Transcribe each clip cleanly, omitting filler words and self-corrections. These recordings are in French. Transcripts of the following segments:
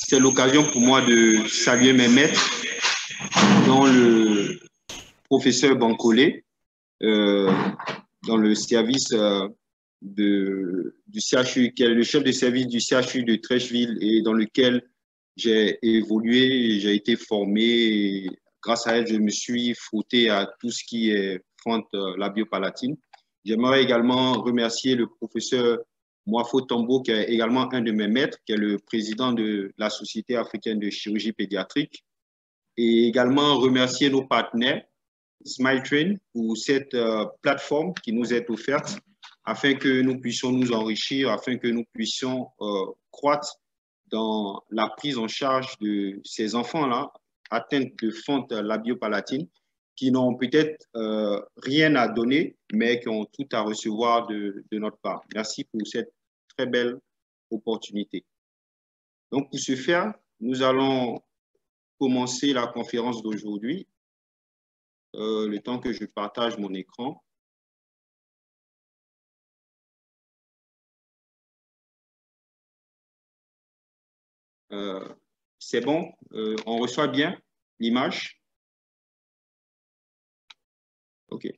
C'est l'occasion pour moi de saluer mes maîtres, dont le professeur Bancolé, dans le service du CHU, qui est le chef de service du CHU de Treichville et dans lequel j'ai évolué, j'ai été formé. Et grâce à elle, je me suis frotté à tout ce qui est fente labiopalatine. J'aimerais également remercier le professeur Moafo Tombo, qui est également un de mes maîtres, qui est le président de la Société africaine de chirurgie pédiatrique. Et également remercier nos partenaires, SmileTrain, pour cette plateforme qui nous est offerte afin que nous puissions nous enrichir, afin que nous puissions croître dans la prise en charge de ces enfants-là atteints de fente labiopalatine qui n'ont peut-être rien à donner, mais qui ont tout à recevoir de notre part. Merci pour cette très belle opportunité. Donc, pour ce faire, nous allons commencer la conférence d'aujourd'hui. Le temps que je partage mon écran. C'est bon? On reçoit bien l'image? OK.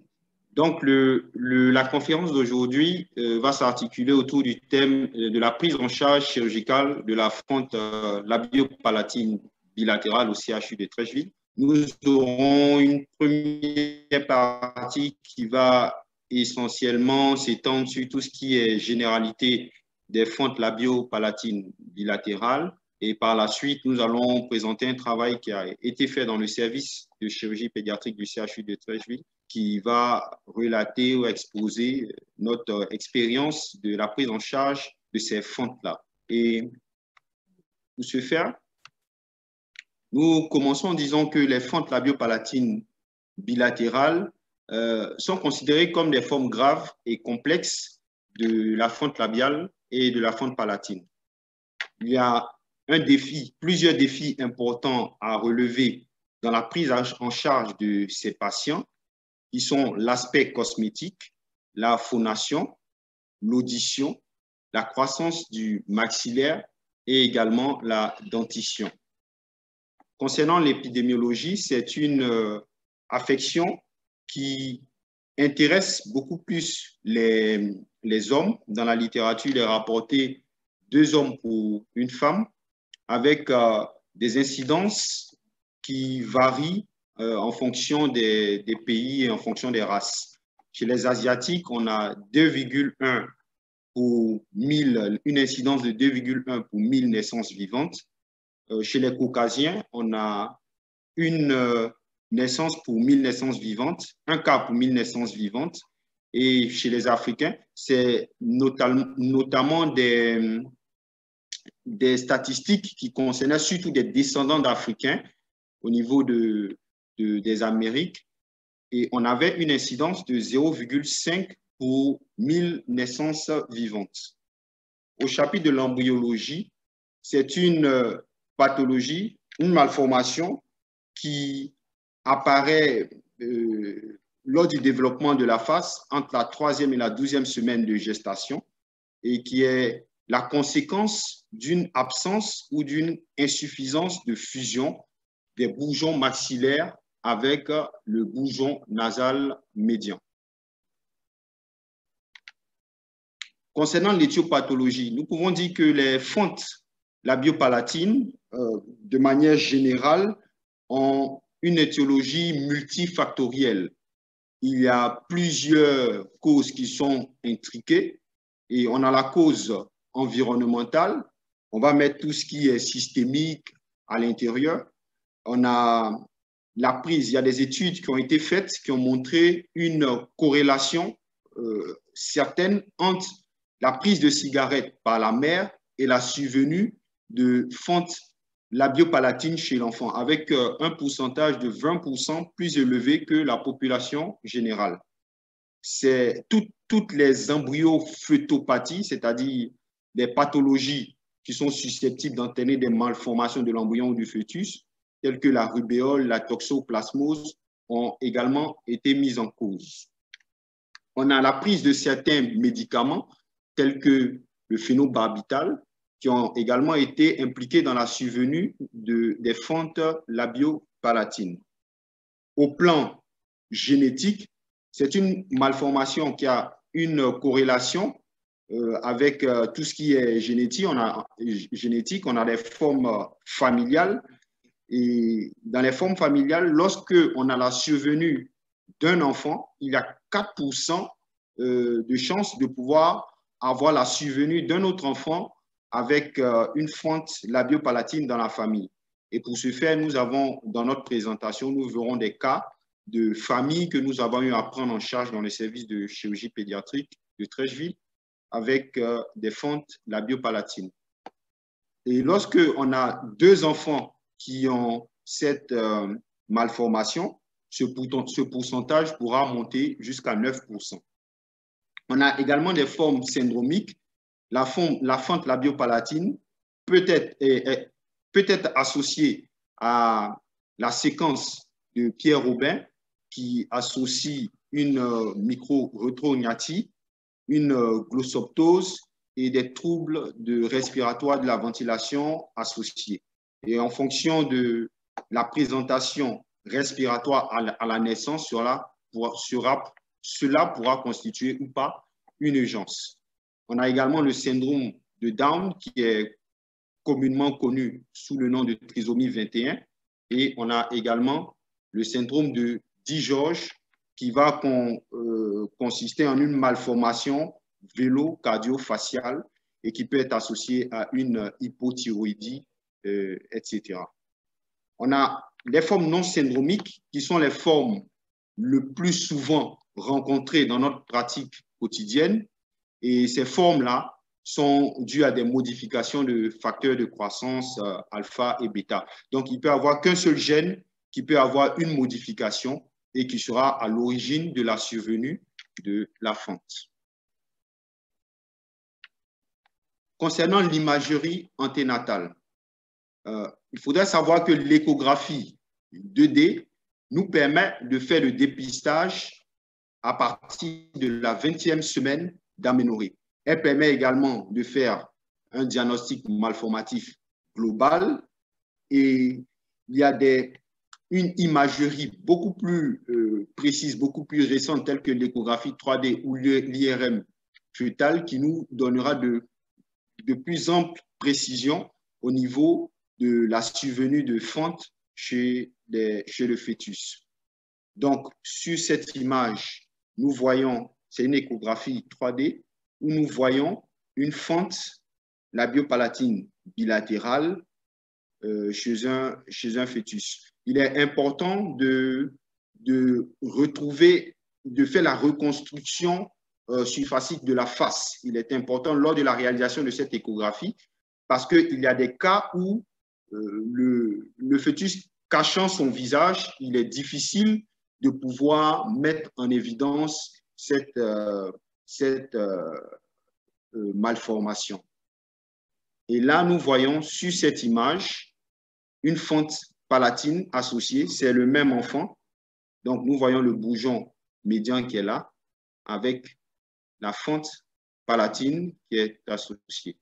Donc, la conférence d'aujourd'hui va s'articuler autour du thème de la prise en charge chirurgicale de la fente labiopalatine bilatérale au CHU de Treichville. Nous aurons une première partie qui va essentiellement s'étendre sur tout ce qui est généralité des fentes labiopalatines bilatérales. Et par la suite, nous allons présenter un travail qui a été fait dans le service de chirurgie pédiatrique du CHU de Treichville, qui va relater ou exposer notre expérience de la prise en charge de ces fentes-là. Et pour ce faire, nous commençons en disant que les fentes labiopalatines bilatérales sont considérées comme des formes graves et complexes de la fente labiale et de la fente palatine. Il y a plusieurs défis importants à relever dans la prise en charge de ces patients, qui sont l'aspect cosmétique, la phonation, l'audition, la croissance du maxillaire et également la dentition. Concernant l'épidémiologie, c'est une affection qui intéresse beaucoup plus les hommes. Dans la littérature, il est rapporté 2 hommes pour une femme, avec des incidences qui varient en fonction des pays et en fonction des races. Chez les Asiatiques, on a 2,1 pour 1000, une incidence de 2,1 pour 1000 naissances vivantes. Chez les Caucasiens, on a une naissance pour 1000 naissances vivantes, un cas pour 1000 naissances vivantes. Et chez les Africains, c'est notamment des statistiques qui concernaient surtout des descendants d'Africains au niveau des Amériques. Et on avait une incidence de 0,5 pour 1000 naissances vivantes. Au chapitre de l'embryologie, c'est une pathologie, une malformation qui apparaît lors du développement de la face entre la 3e et la 12e semaine de gestation et qui est la conséquence d'une absence ou d'une insuffisance de fusion des bourgeons maxillaires avec le bourgeon nasal médian. Concernant l'éthiopathologie, nous pouvons dire que les fentes labiopalatines, de manière générale, ont une étiologie multifactorielle. Il y a plusieurs causes qui sont intriquées et on a la cause environnementale. On va mettre tout ce qui est systémique à l'intérieur. On a la prise, il y a des études qui ont été faites qui ont montré une corrélation certaine entre la prise de cigarettes par la mère et la survenue de fentes labiopalatines chez l'enfant, avec un pourcentage de 20% plus élevé que la population générale. C'est toutes les embryophétopathies, c'est-à-dire des pathologies qui sont susceptibles d'entraîner des malformations de l'embryon ou du fœtus, telles que la rubéole, la toxoplasmose, ont également été mises en cause. On a la prise de certains médicaments, tels que le phénobarbital, qui ont également été impliqués dans la survenue des fentes labio-palatines. Au plan génétique, c'est une malformation qui a une corrélation avec tout ce qui est génétique. On a des formes familiales. Et dans les formes familiales, lorsque on a la survenue d'un enfant, il y a 4% de chances de pouvoir avoir la survenue d'un autre enfant avec une fente labio-palatine dans la famille. Et pour ce faire, nous avons, dans notre présentation, nous verrons des cas de familles que nous avons eu à prendre en charge dans le service de chirurgie pédiatrique de Trècheville avec des fentes labio-palatines. Et lorsque on a deux enfants qui ont cette malformation, ce pourcentage pourra monter jusqu'à 9%. On a également des formes syndromiques. La fente labio-palatine peut être associée à la séquence de Pierre Robin qui associe une micro-retrognathie, une glossoptose et des troubles respiratoires de la ventilation associés. Et en fonction de la présentation respiratoire à la naissance, cela pourra constituer ou pas une urgence. On a également le syndrome de Down qui est communément connu sous le nom de trisomie 21 et on a également le syndrome de DiGeorge qui va consister en une malformation vélo-cardio-faciale et qui peut être associée à une hypothyroïdie, etc. On a les formes non syndromiques qui sont les formes le plus souvent rencontrées dans notre pratique quotidienne et ces formes-là sont dues à des modifications de facteurs de croissance alpha et bêta. Donc, il peut y avoir qu'un seul gène qui peut avoir une modification et qui sera à l'origine de la survenue de la fente. Concernant l'imagerie anténatale, il faudrait savoir que l'échographie 2D nous permet de faire le dépistage à partir de la 20e semaine d'aménorrhée. Elle permet également de faire un diagnostic malformatif global et il y a une imagerie beaucoup plus précise, beaucoup plus récente, telle que l'échographie 3D ou l'IRM fœtal qui nous donnera de plus amples précisions au niveau de la survenue de fente chez le fœtus. Donc, sur cette image, nous voyons, c'est une échographie 3D, où nous voyons une fente labio-palatine bilatérale chez un fœtus. Il est important de retrouver, de faire la reconstruction surfacique de la face. Il est important lors de la réalisation de cette échographie parce qu'il y a des cas où le fœtus cachant son visage, il est difficile de pouvoir mettre en évidence cette malformation. Et là, nous voyons sur cette image une fente palatine associée, c'est le même enfant. Donc, nous voyons le bourgeon médian qui est là avec la fente palatine qui est associée.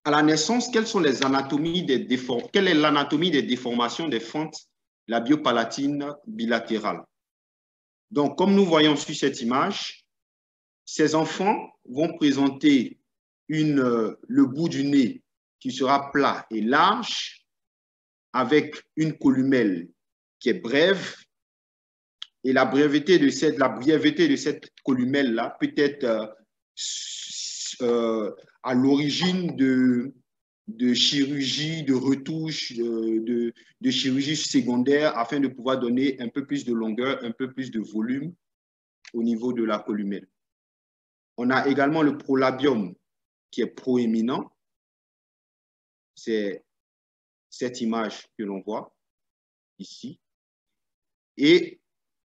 À la naissance, quelle est l'anatomie des déformations des fentes labio-palatines bilatérales? Donc, comme nous voyons sur cette image, ces enfants vont présenter le bout du nez qui sera plat et large, avec une columelle qui est brève. Et la brièveté de cette columelle-là peut être à l'origine de chirurgie, de retouche, de chirurgie secondaire afin de pouvoir donner un peu plus de longueur, un peu plus de volume au niveau de la columelle. On a également le prolabium qui est proéminent. C'est cette image que l'on voit ici. Et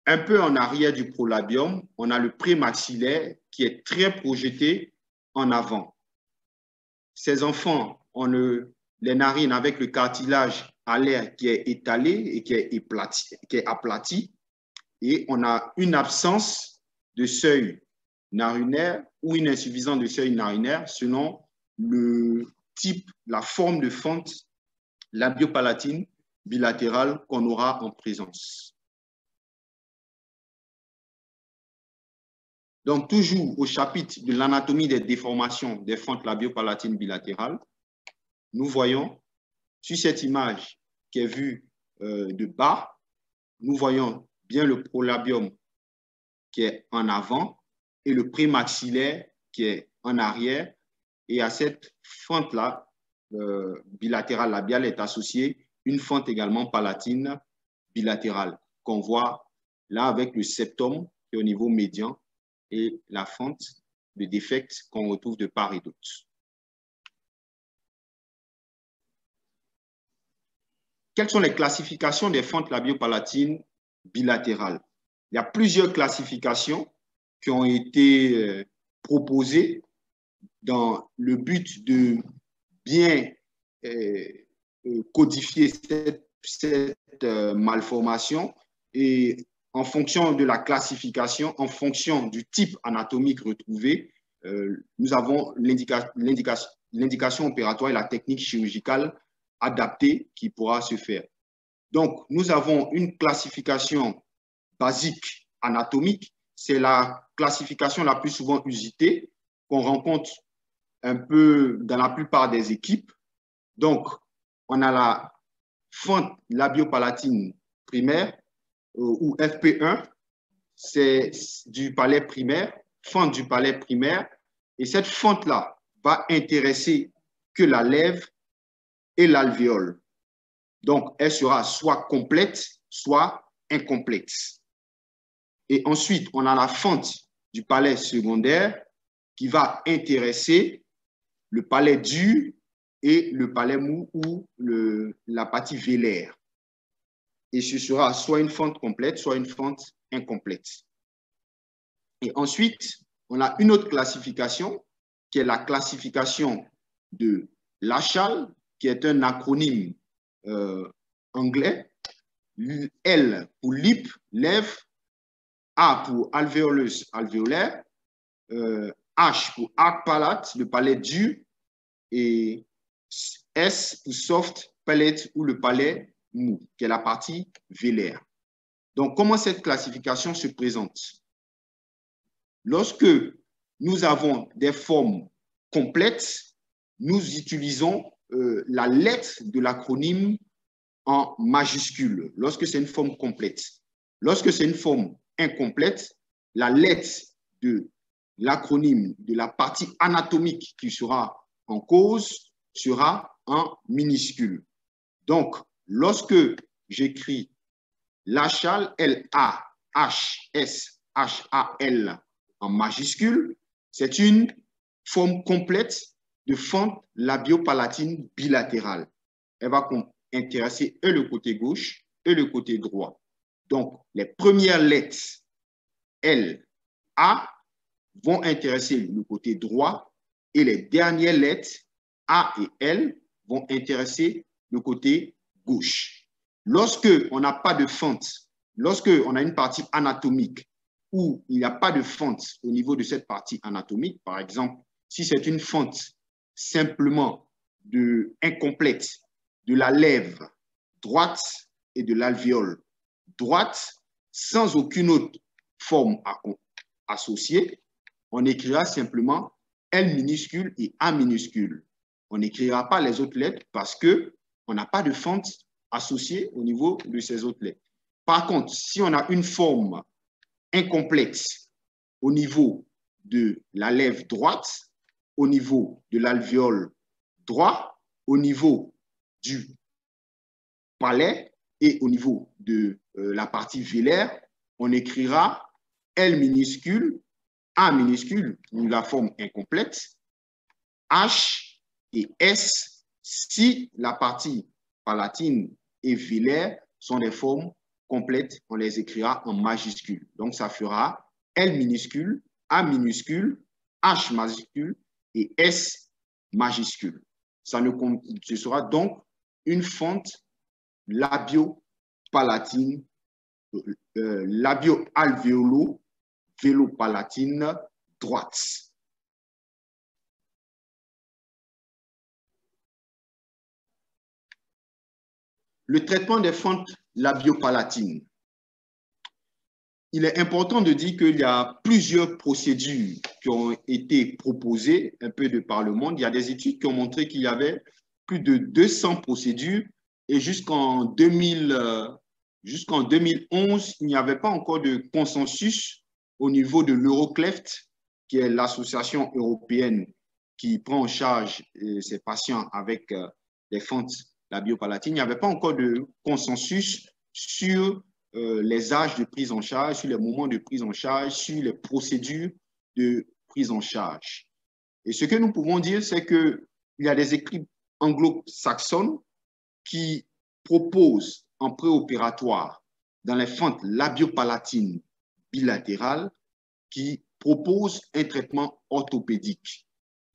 un peu en arrière du prolabium, on a le prémaxillaire qui est très projeté en avant. Ces enfants ont les narines avec le cartilage alaire qui est étalé et qui est aplati. Et on a une absence de seuil narinaire ou une insuffisance de seuil narinaire selon le type, la forme de fente labiopalatine bilatérale qu'on aura en présence. Donc, toujours au chapitre de l'anatomie des déformations des fentes labiopalatines bilatérales, nous voyons sur cette image qui est vue de bas, nous voyons bien le prolabium qui est en avant et le prémaxillaire qui est en arrière. Et à cette fente-là, bilatérale labiale, est associée une fente également palatine bilatérale qu'on voit là avec le septum qui est au niveau médian et la fente de défect qu'on retrouve de part et d'autre. Quelles sont les classifications des fentes labiopalatines bilatérales? Il y a plusieurs classifications qui ont été proposées dans le but de bien codifier cette malformation et en fonction de la classification, en fonction du type anatomique retrouvé, nous avons l'indication opératoire et la technique chirurgicale adaptée qui pourra se faire. Donc, nous avons une classification basique anatomique, c'est la classification la plus souvent usitée qu'on rencontre un peu dans la plupart des équipes. Donc, on a la fente labiopalatine primaire ou FP1, c'est du palais primaire, fente du palais primaire, et cette fente-là va intéresser que la lèvre et l'alvéole. Donc, elle sera soit complète, soit incomplète. Et ensuite, on a la fente du palais secondaire qui va intéresser le palais dur et le palais mou ou la partie vélaire. Et ce sera soit une fente complète, soit une fente incomplète. Et ensuite, on a une autre classification qui est la classification de Lachal, qui est un acronyme anglais. L pour lip, lèvre, A pour alvéolus, alvéolaire, H pour arc palate, le palais dur, et S pour soft palate ou le palais mou, qui est la partie vélaire. Donc, comment cette classification se présente? Lorsque nous avons des formes complètes, nous utilisons la lettre de l'acronyme en majuscule, lorsque c'est une forme complète. Lorsque c'est une forme incomplète, la lettre de l'acronyme de la partie anatomique qui sera en cause sera en minuscule. Donc, lorsque j'écris Lachal, L-A-H-S-H-A-L en majuscule, c'est une forme complète de fente labiopalatine bilatérale. Elle va intéresser et le côté gauche et le côté droit. Donc, les premières lettres L, A vont intéresser le côté droit et les dernières lettres A et L vont intéresser le côté gauche. Lorsque on n'a pas de fente, lorsque on a une partie anatomique où il n'y a pas de fente au niveau de cette partie anatomique, par exemple, si c'est une fente simplement incomplète de la lèvre droite et de l'alvéole droite, sans aucune autre forme associée, on écrira simplement L minuscule et A minuscule. On n'écrira pas les autres lettres parce qu'on n'a pas de fente associée au niveau de ces autres lettres. Par contre, si on a une forme incomplète au niveau de la lèvre droite, au niveau de l'alvéole droit, au niveau du palais et au niveau de la partie vélaire, on écrira L minuscule, A minuscule, ou la forme incomplète, H et S si la partie palatine et vélaire sont des formes complètes, on les écrira en majuscule. Donc, ça fera L minuscule, A minuscule, H majuscule et S majuscule. Ce sera donc une fente labio-palatine, labio-alvéolo-vélopalatine droite. Le traitement des fentes labiopalatines. Il est important de dire qu'il y a plusieurs procédures qui ont été proposées un peu de par le monde. Il y a des études qui ont montré qu'il y avait plus de 200 procédures et jusqu'en 2011, il n'y avait pas encore de consensus au niveau de l'Eurocleft, qui est l'association européenne qui prend en charge ces patients avec des fentes labiopalatines. Il n'y avait pas encore de consensus sur les âges de prise en charge, sur les moments de prise en charge, sur les procédures de prise en charge. Et ce que nous pouvons dire, c'est qu'il y a des équipes anglo-saxonnes qui proposent en préopératoire dans les fentes labiopalatines bilatérales, qui proposent un traitement orthopédique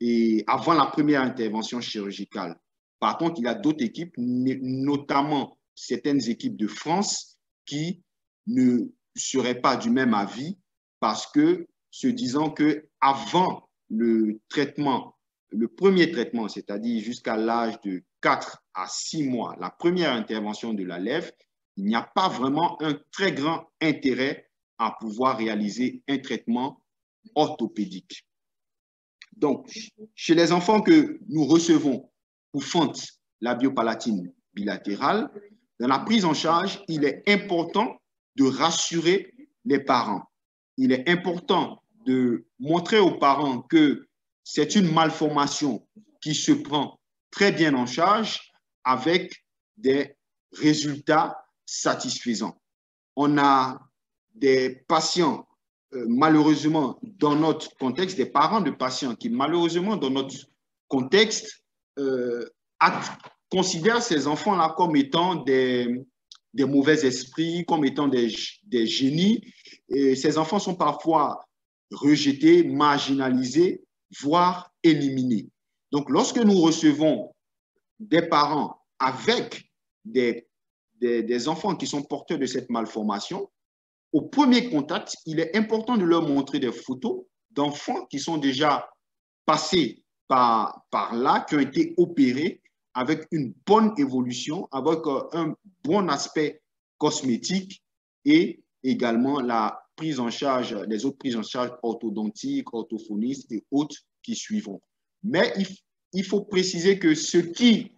et avant la première intervention chirurgicale. Par contre, il y a d'autres équipes, notamment certaines équipes de France, qui ne seraient pas du même avis parce que, se disant qu'avant le traitement, le premier traitement, c'est-à-dire jusqu'à l'âge de 4 à 6 mois, la première intervention de la lèvre, il n'y a pas vraiment un très grand intérêt à pouvoir réaliser un traitement orthopédique. Donc, chez les enfants que nous recevons pour fente labiopalatine bilatérale, dans la prise en charge, il est important de rassurer les parents. Il est important de montrer aux parents que c'est une malformation qui se prend très bien en charge avec des résultats satisfaisants. On a des patients, malheureusement, dans notre contexte, des parents de patients qui, malheureusement, dans notre contexte, considèrent ces enfants-là comme étant des mauvais esprits, comme étant des génies. Et ces enfants sont parfois rejetés, marginalisés, voire éliminés. Donc, lorsque nous recevons des parents avec des enfants qui sont porteurs de cette malformation, au premier contact, il est important de leur montrer des photos d'enfants qui sont déjà passés par là, qui ont été opérés avec une bonne évolution, avec un bon aspect cosmétique et également la prise en charge, les autres prises en charge orthodontiques, orthophonistes et autres qui suivront. Mais il faut préciser que ce qui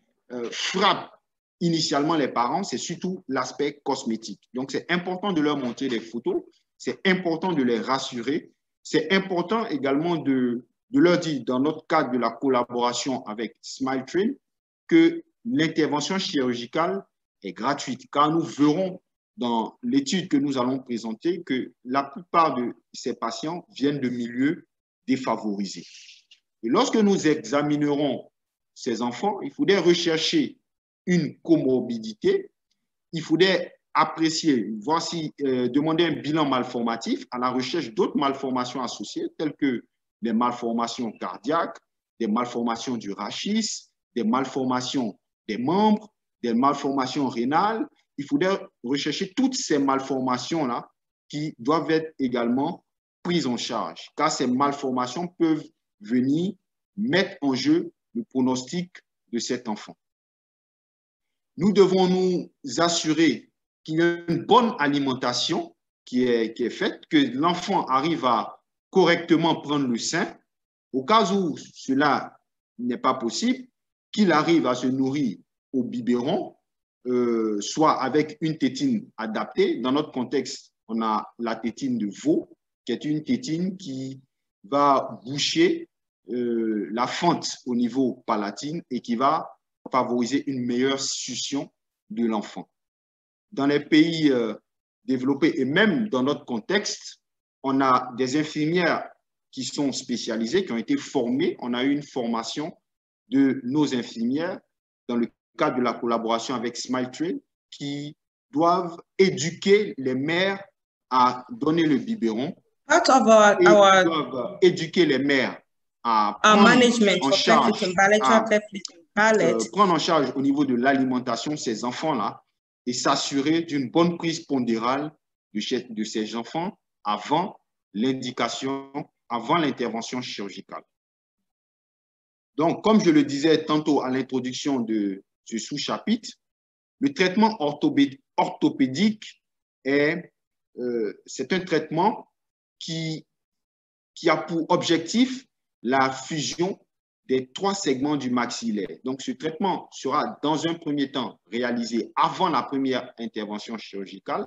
frappe initialement les parents, c'est surtout l'aspect cosmétique. Donc, c'est important de leur montrer des photos, c'est important de les rassurer, c'est important également de leur dire, dans notre cadre de la collaboration avec SmileTrain, que l'intervention chirurgicale est gratuite, car nous verrons dans l'étude que nous allons présenter que la plupart de ces patients viennent de milieux défavorisés. Et lorsque nous examinerons ces enfants, il faudrait rechercher une comorbidité, il faudrait apprécier, voir si demander un bilan malformatif à la recherche d'autres malformations associées, telles que des malformations cardiaques, des malformations du rachis, des malformations des membres, des malformations rénales. Il faudrait rechercher toutes ces malformations-là qui doivent être également prises en charge, car ces malformations peuvent venir mettre en jeu le pronostic de cet enfant. Nous devons nous assurer qu'il y a une bonne alimentation qui est faite, que l'enfant arrive à correctement prendre le sein. Au cas où cela n'est pas possible, qu'il arrive à se nourrir au biberon, soit avec une tétine adaptée. Dans notre contexte, on a la tétine de veau, qui est une tétine qui va boucher la fente au niveau palatine et qui va favoriser une meilleure succion de l'enfant. Dans les pays développés et même dans notre contexte, on a des infirmières qui sont spécialisées, qui ont été formées. On a eu une formation de nos infirmières dans le cadre de la collaboration avec SmileTrain qui doivent éduquer les mères à donner le biberon. Part of our doivent éduquer les mères à prendre en charge au niveau de l'alimentation ces enfants-là et s'assurer d'une bonne prise pondérale de ces enfants avant l'indication avant l'intervention chirurgicale. Donc, comme je le disais tantôt à l'introduction de ce sous-chapitre, le traitement orthopédique c'est un traitement qui a pour objectif la fusion des 3 segments du maxillaire. Donc, ce traitement sera dans un premier temps réalisé avant la première intervention chirurgicale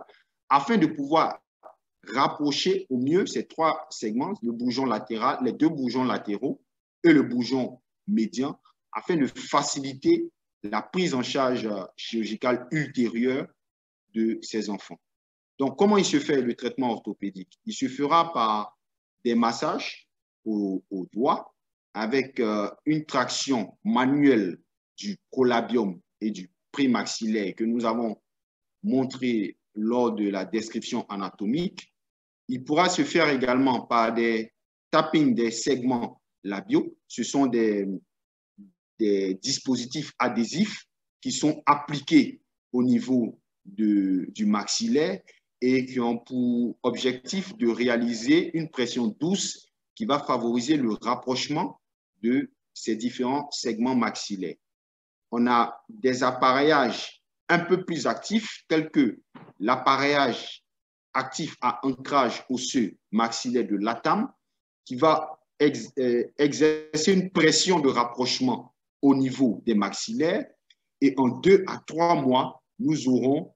afin de pouvoir rapprocher au mieux ces 3 segments, le bourgeon latéral, les 2 bourgeons latéraux et le bourgeon médian, afin de faciliter la prise en charge chirurgicale ultérieure de ces enfants. Donc, comment il se fait le traitement orthopédique? Il se fera par des massages au doigt avec une traction manuelle du prolabium et du prémaxillaire que nous avons montré lors de la description anatomique. Il pourra se faire également par des tappings des segments labiaux. Ce sont des dispositifs adhésifs qui sont appliqués au niveau du maxillaire et qui ont pour objectif de réaliser une pression douce qui va favoriser le rapprochement de ces différents segments maxillaires. On a des appareillages un peu plus actifs tels que l'appareillage actif à ancrage osseux maxillaire de l'ATAM qui va exercer une pression de rapprochement au niveau des maxillaires et en 2 à 3 mois, nous aurons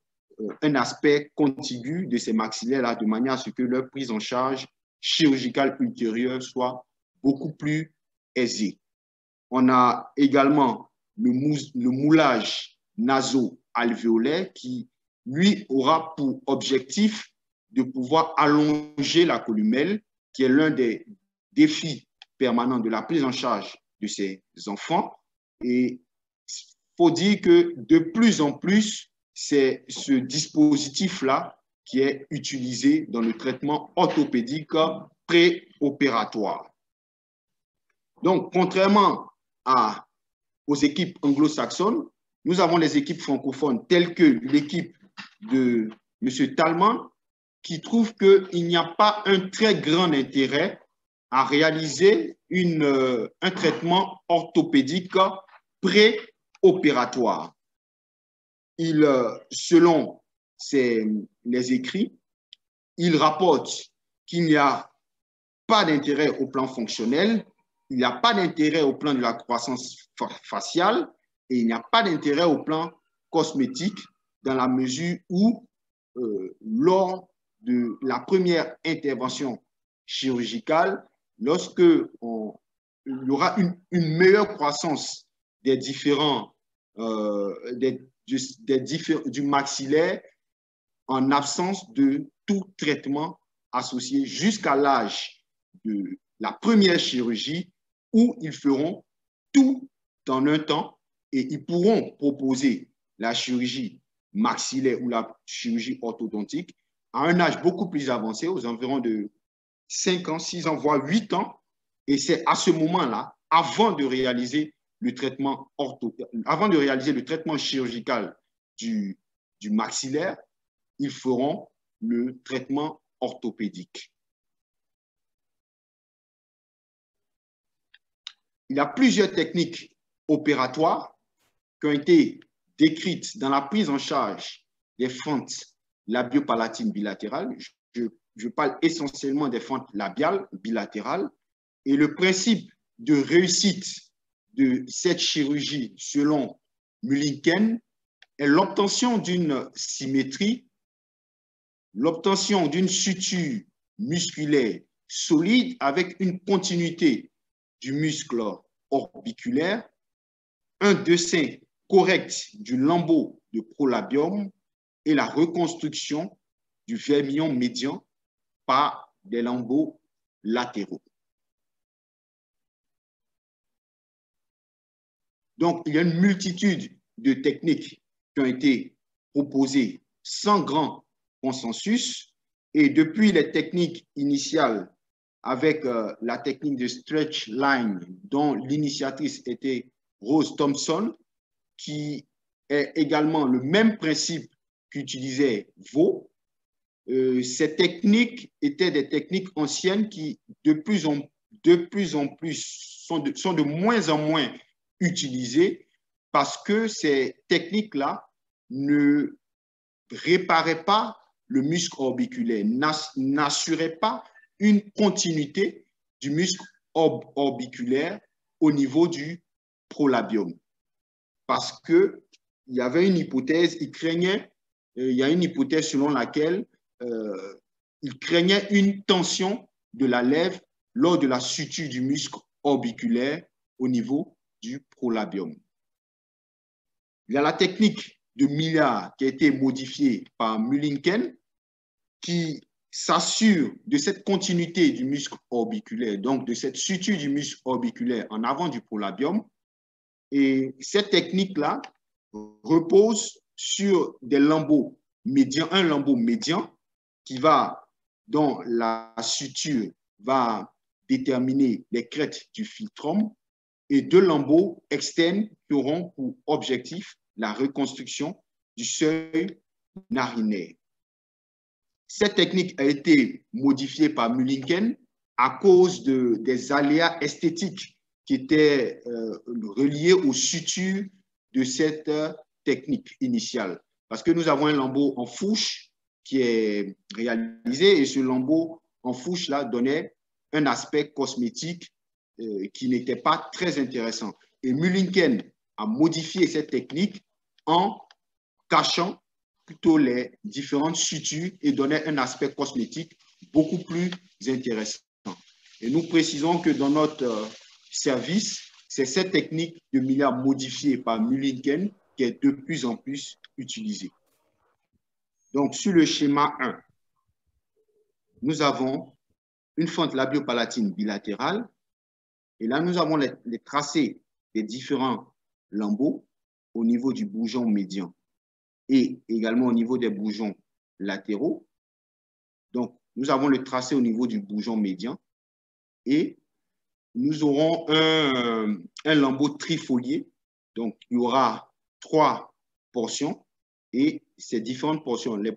un aspect contigu de ces maxillaires-là de manière à ce que leur prise en charge chirurgicale ultérieure soit beaucoup plus aisée. On a également le moulage naso-alvéolaire qui, lui, aura pour objectif de pouvoir allonger la columelle, qui est l'un des défis permanents de la prise en charge de ces enfants. Et il faut dire que de plus en plus, c'est ce dispositif-là qui est utilisé dans le traitement orthopédique préopératoire. Donc, contrairement aux équipes anglo-saxonnes, nous avons les équipes francophones telles que l'équipe de M. Talman qui trouve qu'il n'y a pas un très grand intérêt à réaliser un traitement orthopédique préopératoire. Selon les écrits, il rapporte qu'il n'y a pas d'intérêt au plan fonctionnel, il n'y a pas d'intérêt au plan de la croissance faciale et il n'y a pas d'intérêt au plan cosmétique dans la mesure où, lors de la première intervention chirurgicale, lorsque il y aura une meilleure croissance des différents du maxillaire en absence de tout traitement associé jusqu'à l'âge de la première chirurgie où ils feront tout en un temps et ils pourront proposer la chirurgie maxillaire ou la chirurgie orthodontique à un âge beaucoup plus avancé, aux environs de 5 ans, 6 ans, voire 8 ans. Et c'est à ce moment-là, avant de réaliser le traitement chirurgical du maxillaire, ils feront le traitement orthopédique. Il y a plusieurs techniques opératoires qui ont été décrites dans la prise en charge des fentes labiopalatines bilatérales. Je parle essentiellement des fentes labiales bilatérales. Et le principe de réussite de cette chirurgie, selon Mulliken, est l'obtention d'une symétrie, l'obtention d'une suture musculaire solide avec une continuité du muscle orbiculaire, un dessin correct du lambeau de prolabium et la reconstruction du vermillon médian par des lambeaux latéraux. Donc, il y a une multitude de techniques qui ont été proposées sans grand consensus. Et depuis les techniques initiales avec la technique de stretch line dont l'initiatrice était Rose Thompson, qui est également le même principe qu'utilisait Vaux, ces techniques étaient des techniques anciennes qui, de plus en plus, sont de moins en moins utilisées parce que ces techniques-là ne réparaient pas le muscle orbiculaire, n'assuraient pas une continuité du muscle orbiculaire au niveau du prolabium. Parce qu'il y avait une hypothèse, il y a une hypothèse selon laquelle il craignait une tension de la lèvre lors de la suture du muscle orbiculaire au niveau du prolabium. Il y a la technique de Miller qui a été modifiée par Mullinken qui s'assure de cette continuité du muscle orbiculaire, donc de cette suture du muscle orbiculaire en avant du prolabium. Et cette technique-là repose sur des lambeaux médians, un lambeau médian qui va, dont la suture va déterminer les crêtes du philtrum et deux lambeaux externes qui auront pour objectif la reconstruction du seuil narinaire. Cette technique a été modifiée par Mullinken à cause des aléas esthétiques qui étaient reliés aux sutures de cette technique initiale. Parce que nous avons un lambeau en fourche qui est réalisé et ce lambeau en fourche-là donnait un aspect cosmétique qui n'était pas très intéressant. Et Mullinken a modifié cette technique en cachant plutôt les différentes sutures et donnait un aspect cosmétique beaucoup plus intéressant. Et nous précisons que dans notre service, c'est cette technique de Miller modifiée par Mullinken qui est de plus en plus utilisée. Donc, sur le schéma 1, nous avons une fente labiopalatine bilatérale et là, nous avons les tracés des différents lambeaux au niveau du bourgeon médian et également au niveau des bourgeons latéraux. Donc, nous avons le tracé au niveau du bourgeon médian et nous aurons un lambeau trifolié. Donc, il y aura 3 portions et ces différentes portions, les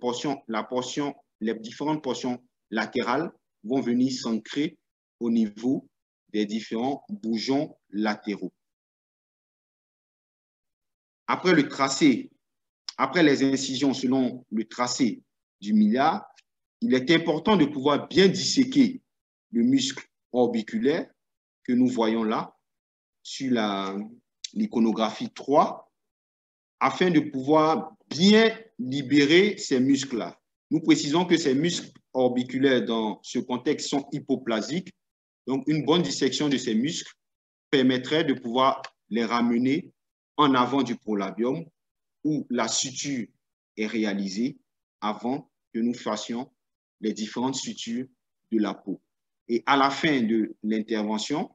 différentes portions latérales vont venir s'ancrer au niveau des différents bourgeons latéraux. Après le tracé, après les incisions selon le tracé du Miller, il est important de pouvoir bien disséquer le muscle orbiculaire que nous voyons là sur l'iconographie 3 afin de pouvoir bien libérer ces muscles-là. Nous précisons que ces muscles orbiculaires dans ce contexte sont hypoplasiques. Donc, une bonne dissection de ces muscles permettrait de pouvoir les ramener en avant du prolabium où la suture est réalisée avant que nous fassions les différentes sutures de la peau. Et à la fin de l'intervention,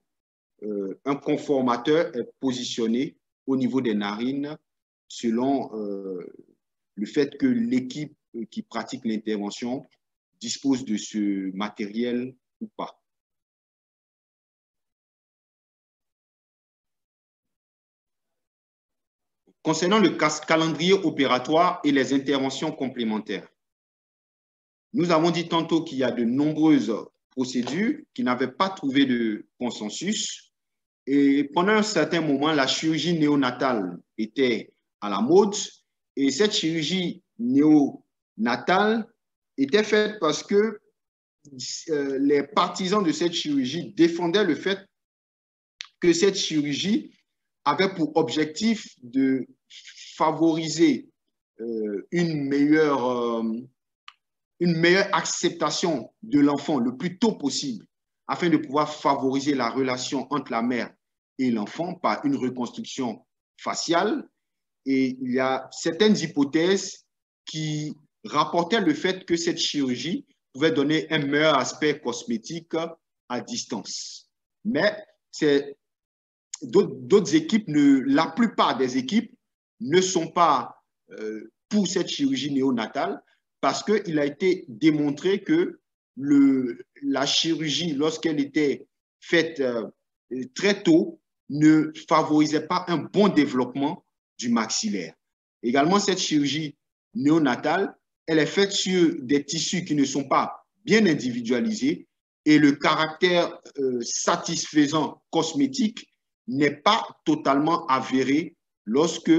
un conformateur est positionné au niveau des narines selon le fait que l'équipe qui pratique l'intervention dispose de ce matériel ou pas. Concernant le calendrier opératoire et les interventions complémentaires, nous avons dit tantôt qu'il y a de nombreuses procédures qui n'avaient pas trouvé de consensus. Et pendant un certain moment, la chirurgie néonatale était à la mode. Et cette chirurgie néonatale était faite parce que les partisans de cette chirurgie défendaient le fait que cette chirurgie avait pour objectif de favoriser une meilleure acceptation de l'enfant le plus tôt possible afin de pouvoir favoriser la relation entre la mère et l'enfant par une reconstruction faciale. Et il y a certaines hypothèses qui rapportaient le fait que cette chirurgie pouvait donner un meilleur aspect cosmétique à distance. Mais d'autres équipes, la plupart des équipes ne sont pas pour cette chirurgie néonatale parce qu'il a été démontré que la chirurgie, lorsqu'elle était faite très tôt, ne favorisait pas un bon développement du maxillaire. Également, cette chirurgie néonatale elle est faite sur des tissus qui ne sont pas bien individualisés et le caractère satisfaisant cosmétique n'est pas totalement avéré lorsque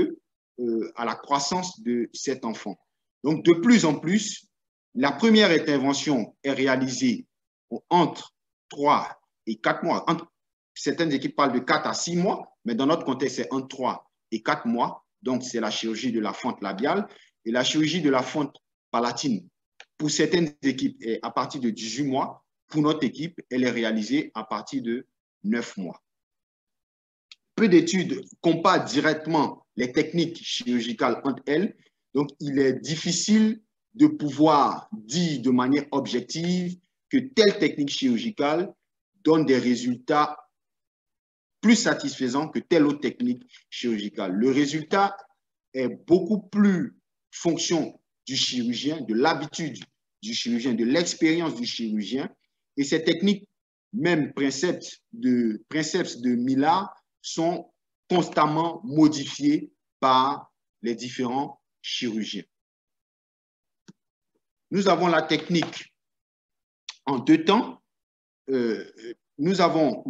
à la croissance de cet enfant. Donc, de plus en plus, la première intervention est réalisée entre 3 et 4 mois. Certaines équipes parlent de 4 à 6 mois, mais dans notre contexte, c'est entre 3 et 4 mois. Donc, c'est la chirurgie de la fente labiale. Et la chirurgie de la fente palatine, pour certaines équipes, est à partir de 18 mois. Pour notre équipe, elle est réalisée à partir de 9 mois. Peu d'études comparent directement les techniques chirurgicales entre elles. Donc, il est difficile de pouvoir dire de manière objective que telle technique chirurgicale donne des résultats plus satisfaisants que telle autre technique chirurgicale. Le résultat est beaucoup plus fonction du chirurgien, de l'habitude du chirurgien, de l'expérience du chirurgien. Et ces techniques, même princeps de Millar, sont constamment modifiées par les différents chirurgiens. Nous avons la technique en 2 temps. Nous avons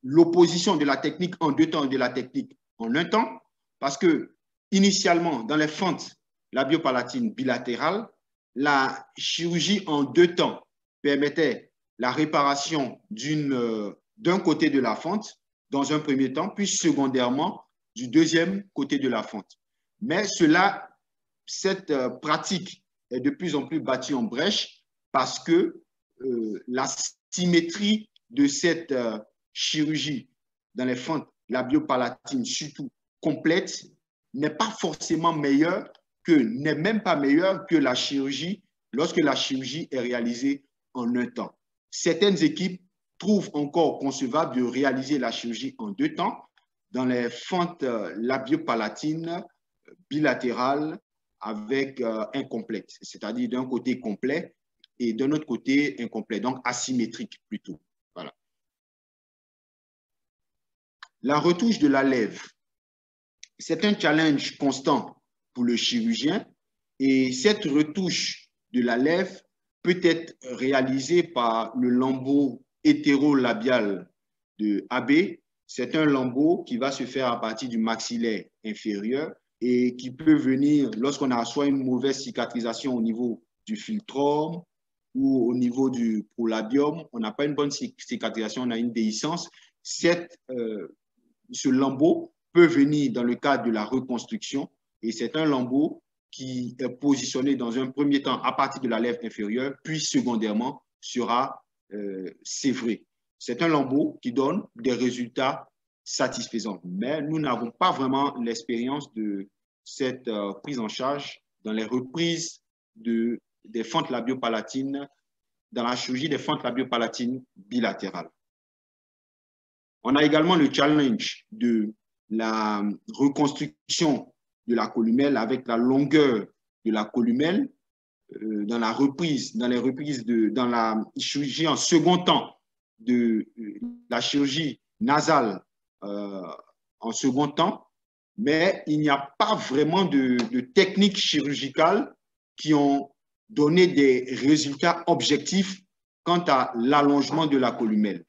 l'opposition de la technique en 2 temps et de la technique en 1 temps, parce que initialement, dans les fentes labiopalatines bilatérales, la chirurgie en 2 temps permettait la réparation d'un côté de la fente dans un premier temps, puis secondairement du deuxième côté de la fente. Mais cette pratique est de plus en plus battue en brèche parce que la symétrie de cette chirurgie dans les fentes labiopalatines, surtout complète, n'est pas forcément meilleure n'est même pas meilleure que la chirurgie lorsque la chirurgie est réalisée en 1 temps. Certaines équipes trouvent encore concevable de réaliser la chirurgie en 2 temps dans les fentes labiopalatines bilatérales avec incomplète, c'est-à-dire d'un côté complet et d'un autre côté incomplet, donc asymétrique plutôt. Voilà. La retouche de la lèvre, c'est un challenge constant pour le chirurgien et cette retouche de la lèvre peut être réalisée par le lambeau hétérolabial de AB. C'est un lambeau qui va se faire à partir du maxillaire inférieur et qui peut venir lorsqu'on a soit une mauvaise cicatrisation au niveau du philtrum ou au niveau du prolabium, on n'a pas une bonne cicatrisation, on a une déhiscence. Ce lambeau peut venir dans le cadre de la reconstruction et c'est un lambeau qui est positionné dans un premier temps à partir de la lèvre inférieure, puis secondairement sera sévré. C'est un lambeau qui donne des résultats satisfaisants, mais nous n'avons pas vraiment l'expérience de cette prise en charge dans les reprises des fentes labiopalatines, dans la chirurgie des fentes labiopalatines bilatérales. On a également le challenge de la reconstruction de la columelle avec la longueur de la columelle dans la chirurgie en second temps de la chirurgie nasale en second temps, mais il n'y a pas vraiment de techniques chirurgicales qui ont donné des résultats objectifs quant à l'allongement de la columelle.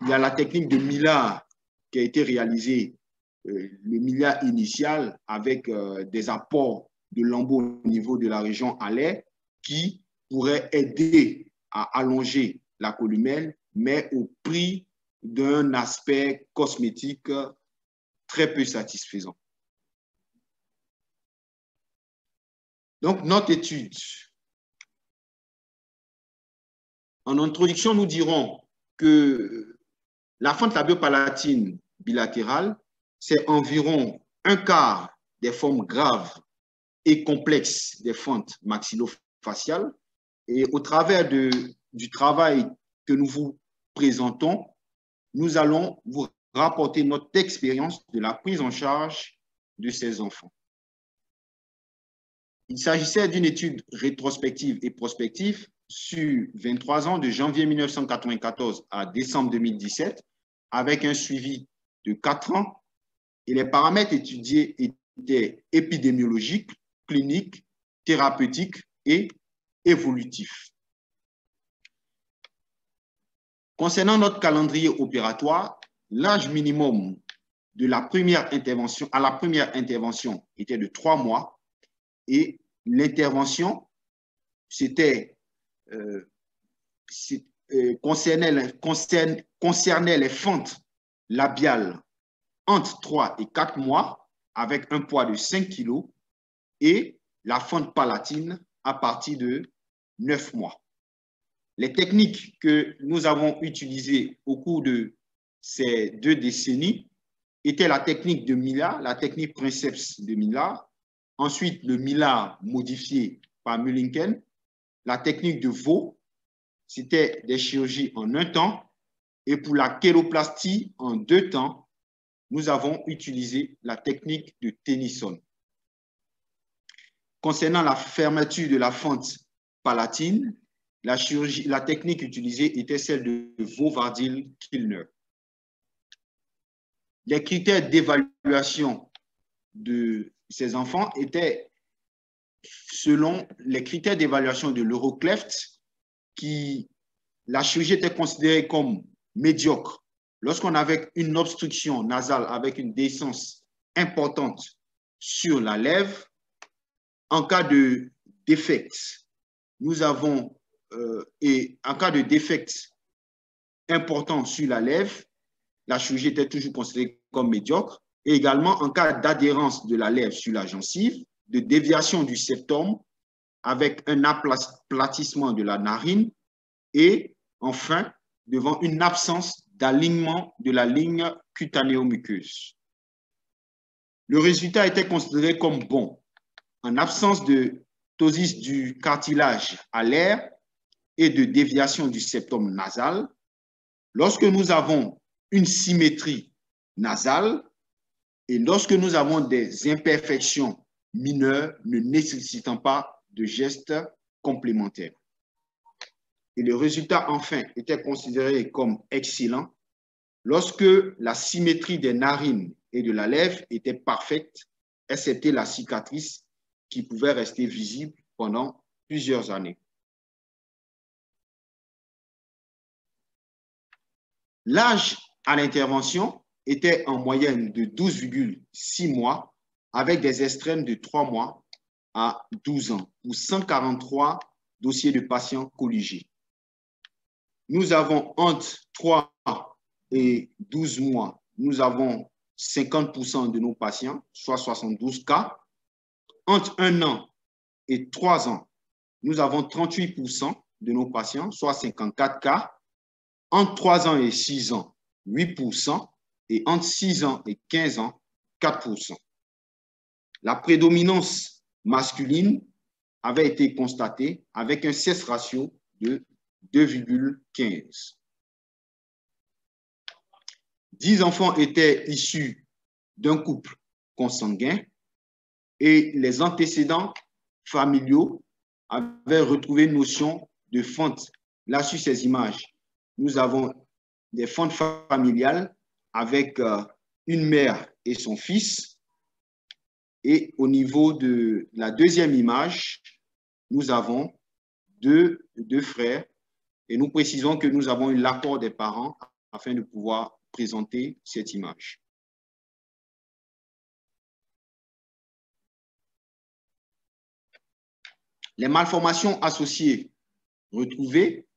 Il y a la technique de Millar qui a été réalisée, le Millar initial, avec des apports de lambeaux au niveau de la région alaire qui pourrait aider à allonger la columelle, mais au prix d'un aspect cosmétique très peu satisfaisant. Donc, notre étude. En introduction, nous dirons que la fente labiopalatine bilatérale, c'est environ 1/4 des formes graves et complexes des fentes maxillofaciales. Et au travers du travail que nous vous présentons, nous allons vous rapporter notre expérience de la prise en charge de ces enfants. Il s'agissait d'une étude rétrospective et prospective sur 23 ans, de janvier 1994 à décembre 2017, avec un suivi de 4 ans. Et les paramètres étudiés étaient épidémiologiques, clinique, thérapeutique et évolutif. Concernant notre calendrier opératoire, l'âge minimum de la première intervention à la première intervention était de 3 mois et l'intervention concernait les fentes labiales entre 3 et 4 mois avec un poids de 5 kg et la fente palatine à partir de 9 mois. Les techniques que nous avons utilisées au cours de ces 2 décennies étaient la technique de Millar, la technique Princeps de Millar, ensuite le Millar modifié par Mullinken, la technique de Vaux, c'était des chirurgies en 1 temps, et pour la chéroplastie en 2 temps, nous avons utilisé la technique de Tennyson. Concernant la fermeture de la fente palatine, la technique utilisée était celle de Vaux-Vardil-Kilner. Les critères d'évaluation de ces enfants étaient selon les critères d'évaluation de l'Eurocleft, la chirurgie était considérée comme médiocre lorsqu'on avait une obstruction nasale avec une déhiscence importante sur la lèvre. En cas de défect, en cas de défect important sur la lèvre, la chirurgie était toujours considérée comme médiocre. Et également, en cas d'adhérence de la lèvre sur la gencive, de déviation du septum avec un aplatissement de la narine et enfin, devant une absence d'alignement de la ligne cutanéo-muqueuse. Le résultat était considéré comme bon. En absence de ptosis du cartilage alaire et de déviation du septum nasal, lorsque nous avons une symétrie nasale et lorsque nous avons des imperfections mineures ne nécessitant pas de gestes complémentaires. Et le résultat, enfin, était considéré comme excellent lorsque la symétrie des narines et de la lèvre était parfaite, excepté la cicatrice qui pouvait rester visible pendant plusieurs années. L'âge à l'intervention était en moyenne de 12,6 mois avec des extrêmes de 3 mois à 12 ans pour 143 dossiers de patients colligés. Nous avons entre 3 et 12 mois, nous avons 50% de nos patients, soit 72 cas. Entre 1 an et 3 ans, nous avons 38% de nos patients, soit 54 cas. Entre 3 ans et 6 ans, 8%. Et entre 6 ans et 15 ans, 4%. La prédominance masculine avait été constatée avec un cesse ratio de 2,15. 10 enfants étaient issus d'un couple consanguin et les antécédents familiaux avaient retrouvé une notion de fente. Là, sur ces images, nous avons des fentes familiales avec une mère et son fils. Et au niveau de la deuxième image, nous avons deux frères et nous précisons que nous avons eu l'accord des parents afin de pouvoir présenter cette image. Les malformations associées retrouvées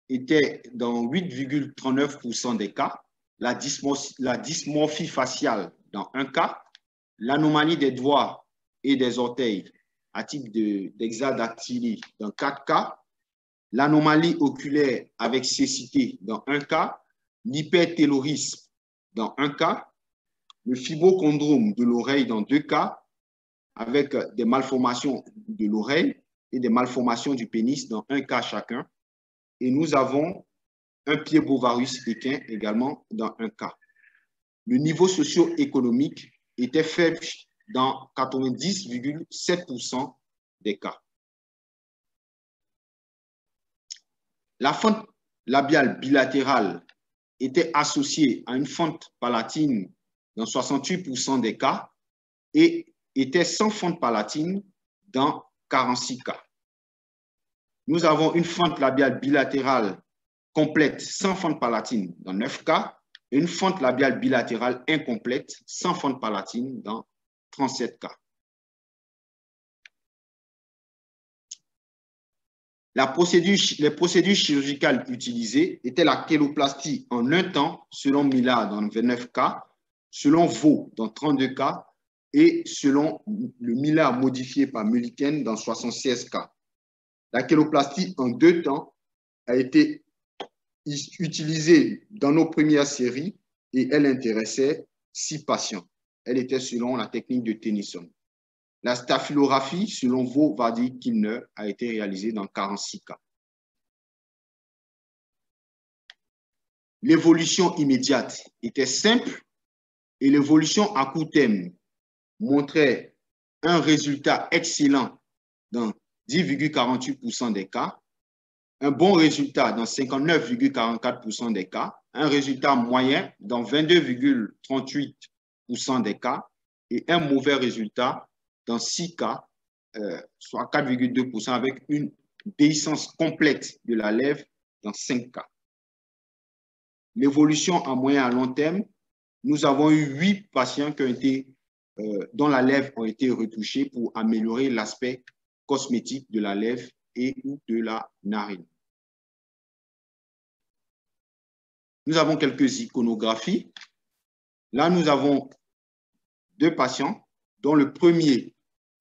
étaient dans 8,39% des cas, la dysmorphie faciale dans 1 cas, l'anomalie des doigts et des orteils à type d'hexadactylie dans 4 cas, l'anomalie oculaire avec cécité dans 1 cas, l'hypertellorisme dans 1 cas, le fibrochondrome de l'oreille dans 2 cas, avec des malformations de l'oreille et des malformations du pénis dans 1 cas chacun. Et nous avons un pied-bovarus équin également dans 1 cas. Le niveau socio-économique était faible dans 90,7% des cas. La fente labiale bilatérale était associée à une fente palatine dans 68% des cas et était sans fente palatine dans 46 cas. Nous avons une fente labiale bilatérale complète sans fente palatine dans 9 cas et une fente labiale bilatérale incomplète sans fente palatine dans 37 cas. Les procédures chirurgicales utilisées étaient la chéloplastie en un temps, selon Millard dans 29 cas, selon Vaux dans 32 cas et selon le Millard modifié par Mulliken dans 76 cas. La chéloplastie en 2 temps a été utilisée dans nos premières séries et elle intéressait 6 patients. Elle était selon la technique de Tennyson. La staphylographie, selon Vaux, Vardy, Kimner, a été réalisée dans 46 cas. L'évolution immédiate était simple et l'évolution à court terme montrait un résultat excellent dans 10,48% des cas, un bon résultat dans 59,44% des cas, un résultat moyen dans 22,38% des cas et un mauvais résultat dans 6 cas, soit 4,2%, avec une déhiscence complète de la lèvre dans 5 cas. L'évolution à moyen et à long terme, nous avons eu 8 patients qui ont été, dont la lèvre a été retouchée pour améliorer l'aspect cosmétique de la lèvre et ou de la narine. Nous avons quelques iconographies. Là, nous avons 2 patients dont le premier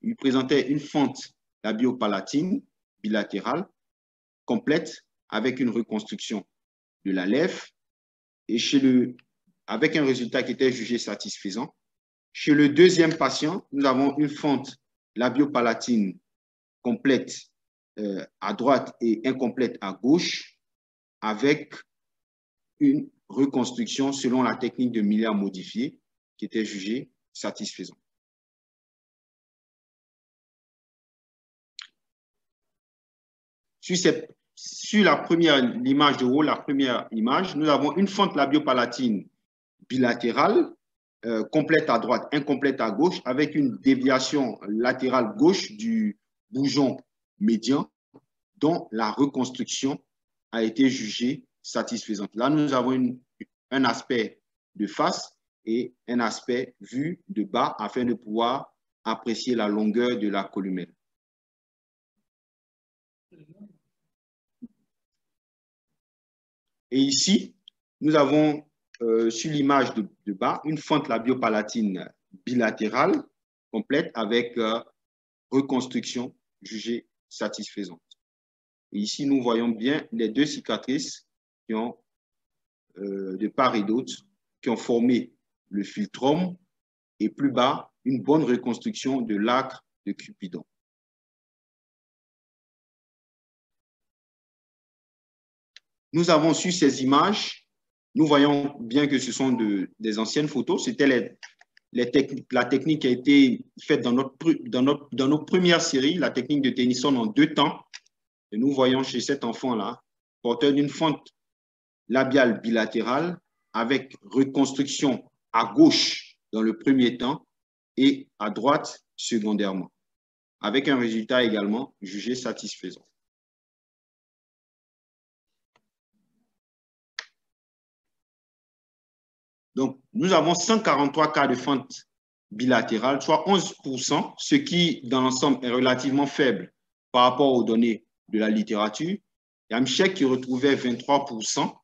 il présentait une fente labiopalatine bilatérale complète avec une reconstruction de la lèvre et avec un résultat qui était jugé satisfaisant. Chez le deuxième patient, nous avons une fente labiopalatine complète à droite et incomplète à gauche avec une reconstruction selon la technique de Millard modifiée qui était jugée satisfaisante. Sur la première image de haut, la première image, nous avons une fente labiopalatine bilatérale, complète à droite, incomplète à gauche, avec une déviation latérale gauche du bougeon médian, dont la reconstruction a été jugée satisfaisante. Là, nous avons un aspect de face et un aspect vu de bas afin de pouvoir apprécier la longueur de la columelle. Et ici, nous avons sur l'image de bas une fente labiopalatine bilatérale complète avec reconstruction jugée satisfaisante. Et ici, nous voyons bien les 2 cicatrices qui ont, de part et d'autre, qui ont formé le philtrome et plus bas, une bonne reconstruction de l'acre de Cupidon. Nous avons sur ces images, nous voyons bien que ce sont des anciennes photos. C'était la technique qui a été faite dans nos premières séries, la technique de Tennyson en 2 temps. Et nous voyons chez cet enfant-là, porteur d'une fente labiale bilatérale avec reconstruction à gauche dans le premier temps et à droite secondairement, avec un résultat également jugé satisfaisant. Donc, nous avons 143 cas de fente bilatérale, soit 11%, ce qui, dans l'ensemble, est relativement faible par rapport aux données de la littérature. Il y a Mchek qui retrouvait 23%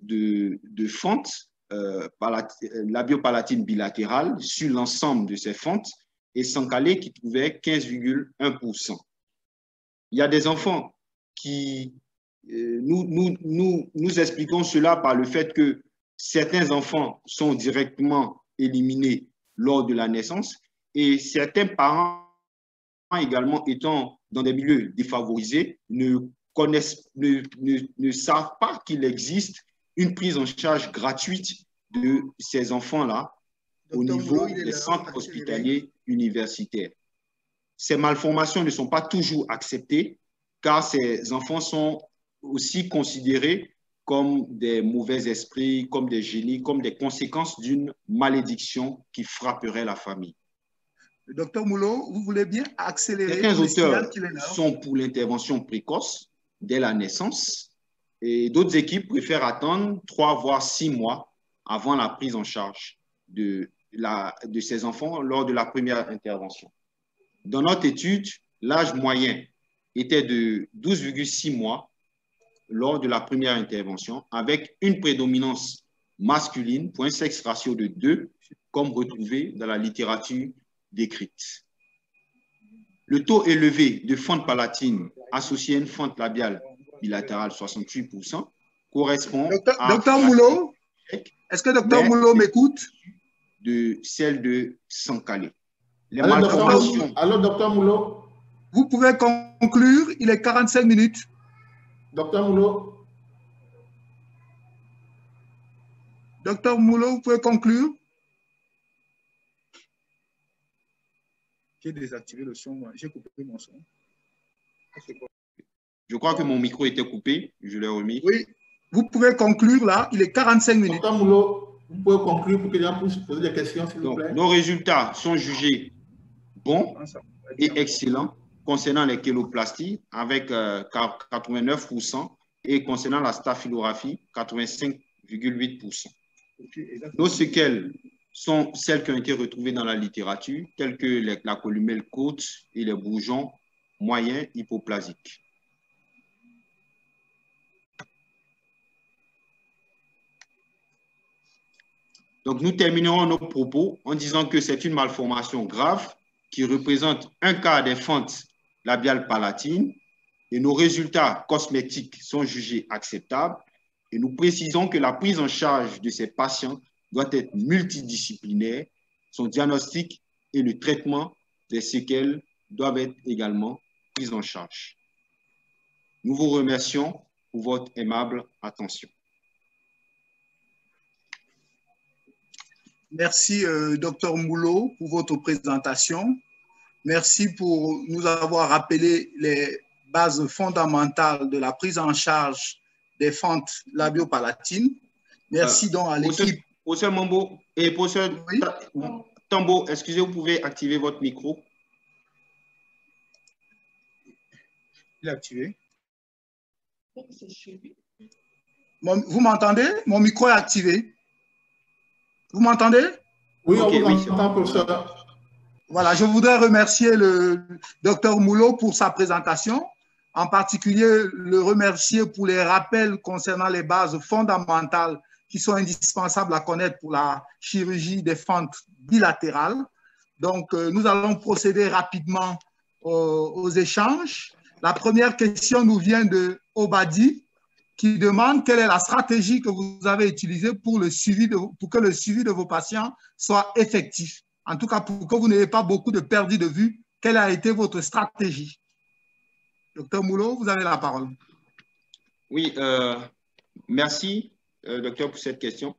de fente labiopalatine bilatérale sur l'ensemble de ces fentes et Sankale qui trouvait 15,1%. Il y a des enfants qui, nous expliquons cela par le fait que certains enfants sont directement éliminés lors de la naissance et certains parents également étant dans des milieux défavorisés ne savent pas qu'il existe une prise en charge gratuite de ces enfants-là au niveau des centres hospitaliers universitaires. Ces malformations ne sont pas toujours acceptées car ces enfants sont aussi considérés comme des mauvais esprits, comme des génies, comme des conséquences d'une malédiction qui frapperait la famille. Docteur Moulot, vous voulez bien accélérer? Certains auteurs sont pour l'intervention précoce dès la naissance et d'autres équipes préfèrent attendre 3 voire 6 mois avant la prise en charge de ces enfants lors de la première intervention. Dans notre étude, l'âge moyen était de 12,6 mois lors de la première intervention, avec une prédominance masculine pour un sexe ratio de 2, comme retrouvé dans la littérature décrite. Le taux élevé de fente palatine associé à une fente labiale bilatérale, 68%, correspond à... Docteur Moulot, est-ce que Docteur Moulot m'écoute? De celle de Sankale. Allô, Docteur Moulot? Vous pouvez conclure, il est 45 minutes. Docteur Moulot? Docteur Moulot, vous pouvez conclure? J'ai désactivé le son, j'ai coupé mon son. Je crois que mon micro était coupé, je l'ai remis. Oui, vous pouvez conclure là, il est 45 minutes. Docteur Moulot, vous pouvez conclure pour que les gens puissent poser des questions, s'il vous plaît. Nos résultats sont jugés bons et excellents concernant les chéloplasties avec 89% et concernant la staphylographie, 85,8%. Nos séquelles sont celles qui ont été retrouvées dans la littérature, telles que la columelle côte et les bourgeons moyens hypoplasiques. Donc, nous terminerons nos propos en disant que c'est une malformation grave qui représente un quart des fentes labiales palatines et nos résultats cosmétiques sont jugés acceptables et nous précisons que la prise en charge de ces patients doit être multidisciplinaire, son diagnostic et le traitement des séquelles doivent être également pris en charge. Nous vous remercions pour votre aimable attention. Merci, Docteur Moulot, pour votre présentation. Merci pour nous avoir rappelé les bases fondamentales de la prise en charge des fentes labiopalatines. Merci donc à l'équipe. Professeur Mambo et professeur Tambo, excusez, vous pouvez activer votre micro. Il est activé. Vous m'entendez? Mon micro est activé. Vous m'entendez? Oui, on vous entend, professeur. Voilà, je voudrais remercier le docteur Moulot pour sa présentation, en particulier le remercier pour les rappels concernant les bases fondamentales qui sont indispensables à connaître pour la chirurgie des fentes bilatérales. Donc, nous allons procéder rapidement aux échanges. La première question nous vient de Obadi, qui demande quelle est la stratégie que vous avez utilisée pour que le suivi de vos patients soit effectif. En tout cas, pour que vous n'ayez pas beaucoup de perdus de vue, quelle a été votre stratégie? Docteur Moulot, vous avez la parole. Oui, merci, docteur, pour cette question.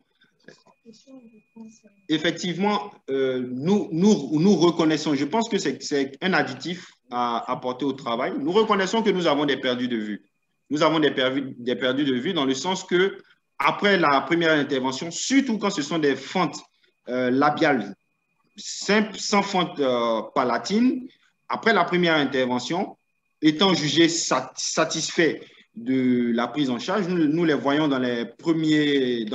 Effectivement, nous reconnaissons, je pense que c'est un additif à apporter au travail. Nous reconnaissons que nous avons des perdus de vue. Nous avons des perdus de vue dans le sens que après la première intervention, surtout quand ce sont des fentes labiales simples, sans fente palatine, après la première intervention, étant jugés satisfaits de la prise en charge, nous les voyons dans les premiers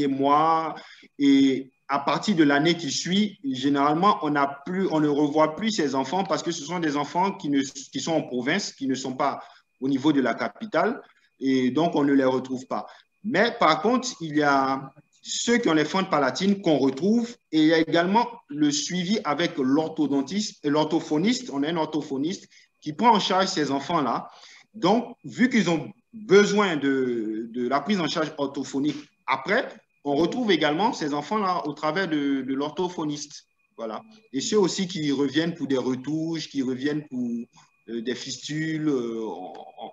mois et à partir de l'année qui suit, généralement, on ne revoit plus ces enfants parce que ce sont des enfants qui sont en province, qui ne sont pas au niveau de la capitale et donc on ne les retrouve pas. Mais par contre, il y a ceux qui ont les fentes palatines qu'on retrouve et il y a également le suivi avec l'orthodontiste et l'orthophoniste. On a un orthophoniste qui prend en charge ces enfants-là. Donc, vu qu'ils ont besoin de la prise en charge orthophonique après, on retrouve également ces enfants-là au travers de l'orthophoniste. Voilà. Et ceux aussi qui reviennent pour des retouches, qui reviennent pour des fistules,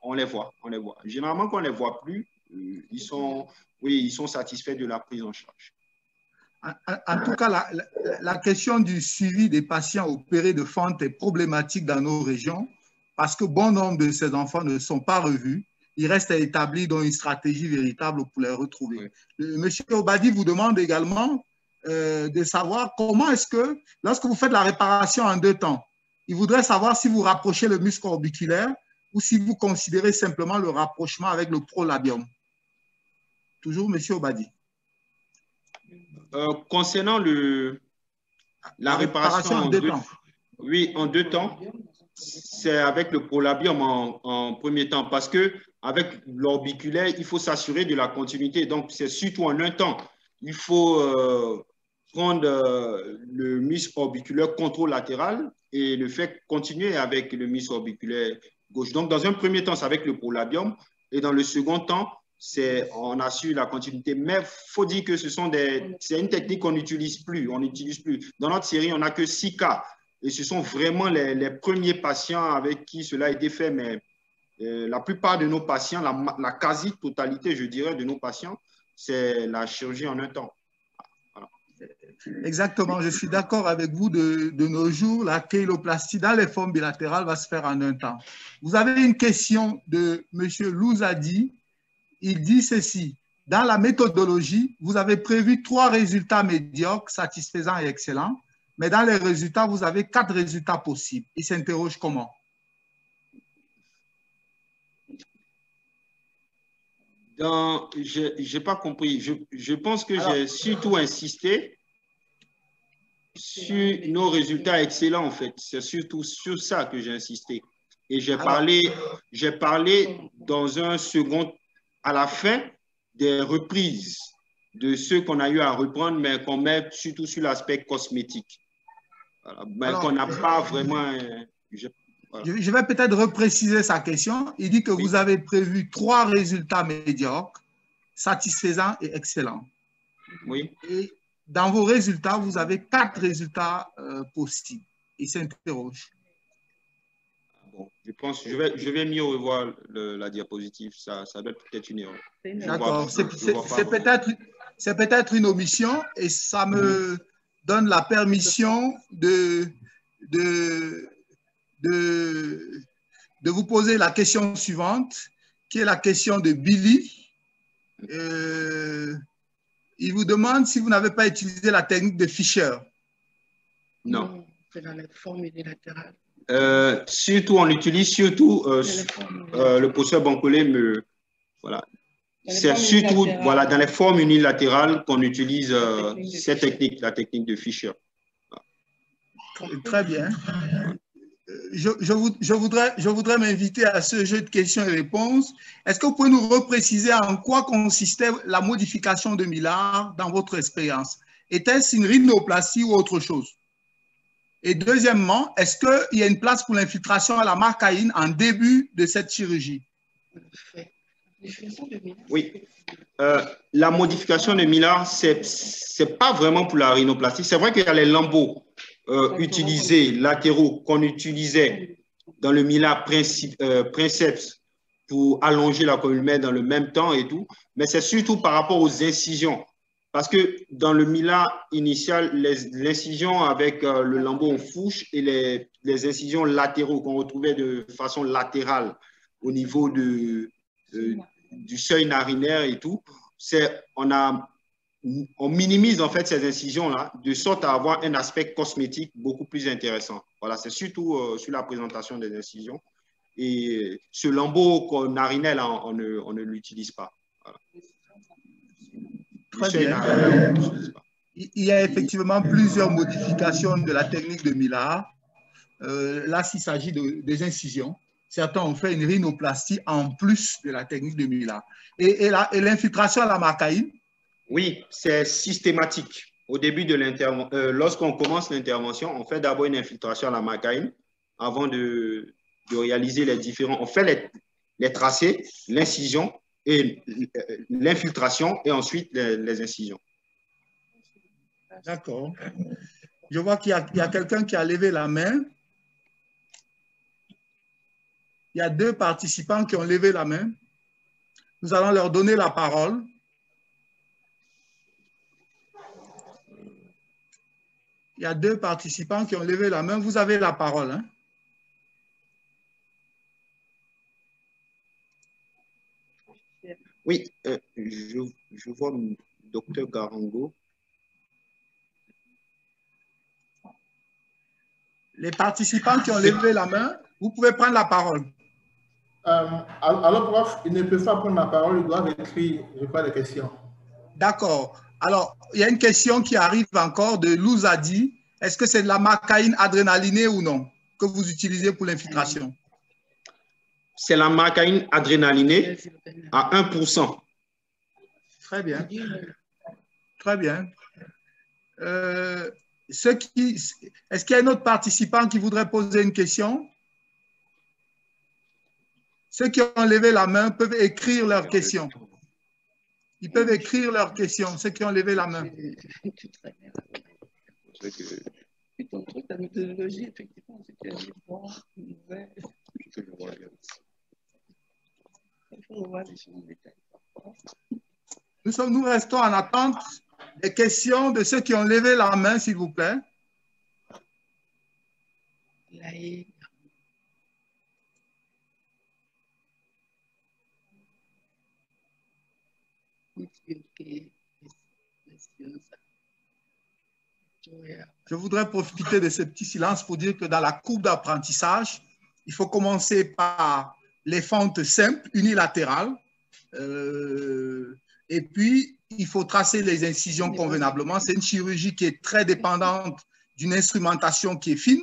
on les voit. Généralement, quand on ne les voit plus, ils sont satisfaits de la prise en charge. En tout cas, la question du suivi des patients opérés de fente est problématique dans nos régions parce que bon nombre de ces enfants ne sont pas revus. Il reste à établir donc une stratégie véritable pour les retrouver. Oui. Monsieur Obadi vous demande également de savoir comment est-ce que, lorsque vous faites la réparation en 2 temps, il voudrait savoir si vous rapprochez le muscle orbiculaire ou si vous considérez simplement le rapprochement avec le prolabium. Toujours, M. Obadi. Concernant la réparation en 2 temps. Oui, en 2 temps. C'est avec le prolabium en premier temps parce que avec l'orbiculaire, il faut s'assurer de la continuité. Donc, c'est surtout en 1 temps. Il faut prendre le muscle orbiculaire controlatéral et le faire continuer avec le muscle orbiculaire gauche. Donc, dans un premier temps, c'est avec le prolabium et dans le second temps, on assure la continuité. Mais il faut dire que c'est une technique qu'on n'utilise plus. On n'utilise plus. Dans notre série, on n'a que 6 cas. Et ce sont vraiment les premiers patients avec qui cela a été fait. Mais la plupart de nos patients, la quasi-totalité, je dirais, de nos patients, c'est la chirurgie en 1 temps. Voilà. Exactement, je suis d'accord avec vous. De nos jours, la chéloplastie dans les formes bilatérales va se faire en 1 temps. Vous avez une question de M. Louzadi. Il dit ceci. Dans la méthodologie, vous avez prévu 3 résultats médiocres, satisfaisants et excellents. Mais dans les résultats, vous avez 4 résultats possibles. Il s'interroge comment? Je n'ai pas compris. Je pense que j'ai surtout insisté sur nos résultats excellents, en fait. C'est surtout sur ça que j'ai insisté. Et j'ai parlé dans un second, à la fin, des reprises de ceux qu'on a eu à reprendre, mais qu'on met surtout sur l'aspect cosmétique. Voilà. Mais qu'on n'a pas vraiment... Voilà. Je vais peut-être repréciser sa question. Il dit que vous avez prévu 3 résultats médiocres, satisfaisants et excellents. Oui. Et dans vos résultats, vous avez 4 résultats possibles. Il s'interroge. Bon, je pense que je vais mieux revoir la diapositive. Ça doit être peut-être une erreur. D'accord. C'est peut-être une omission et ça me donne la permission de vous poser la question suivante, qui est la question de Billy. Il vous demande si vous n'avez pas utilisé la technique de Fischer. Non. C'est dans les formes unilatérales. Surtout, on utilise le professeur Bancolé voilà. C'est surtout dans les formes unilatérales qu'on utilise cette technique, la technique de Fischer. Très bien. Je voudrais m'inviter à ce jeu de questions et réponses. Est-ce que vous pouvez nous repréciser en quoi consistait la modification de Millard dans votre expérience? Était-ce une rhinoplastie ou autre chose? Et deuxièmement, est-ce qu'il y a une place pour l'infiltration à la marcaïne en début de cette chirurgie? Oui. La modification de Millard, ce n'est pas vraiment pour la rhinoplastie. C'est vrai qu'il y a les lambeaux utilisés, latéraux, qu'on utilisait dans le Millard princeps pour allonger la columelle dans le même temps et tout. Mais c'est surtout par rapport aux incisions. Parce que dans le Millard initial, l'incision avec le lambeau en fourche et les incisions latéraux qu'on retrouvait de façon latérale au niveau du seuil narinaire et tout, on minimise en fait ces incisions-là de sorte à avoir un aspect cosmétique beaucoup plus intéressant. Voilà, c'est surtout sur la présentation des incisions. Et ce lambeau narinel, on ne l'utilise pas. Voilà. Très bien. Il y a effectivement plusieurs modifications de la technique de Millard. Là, s'il s'agit des incisions, certains ont fait une rhinoplastie en plus de la technique de Millard. Et l'infiltration à la marcaïne? Oui, c'est systématique. Au début de l'intervention, lorsqu'on commence l'intervention, on fait d'abord une infiltration à la marcaïne avant de réaliser les différents. On fait les tracés, l'incision et l'infiltration et ensuite les incisions. D'accord. Je vois qu'il y a quelqu'un qui a levé la main. Il y a 2 participants qui ont levé la main. Nous allons leur donner la parole. Il y a 2 participants qui ont levé la main. Vous avez la parole. Hein? Oui, je vois Dr Garango. Les participants qui ont levé la main, vous pouvez prendre la parole. Alors, prof, ils ne peuvent pas prendre la parole, ils doivent écrire, je crois, les questions. D'accord. Alors, il y a une question qui arrive encore de Louzadi. Est-ce que c'est de la marcaïne adrénalinée ou non que vous utilisez pour l'infiltration? C'est la marcaïne adrénalinée à 1%. Très bien. Très bien. Est-ce qu'il y a un autre participant qui voudrait poser une question? Ceux qui ont levé la main peuvent écrire leurs questions. Ils peuvent écrire leurs questions, ceux qui ont levé la main. Ton truc, la méthodologie, effectivement, c'est qu'il y a des bons, mauvais. Il faut voir les choses en détail. Nous restons en attente des questions de ceux qui ont levé la main, s'il vous plaît. Je voudrais profiter de ce petit silence pour dire que dans la courbe d'apprentissage, il faut commencer par les fentes simples, unilatérales, et puis il faut tracer les incisions convenablement. C'est une chirurgie qui est très dépendante d'une instrumentation qui est fine,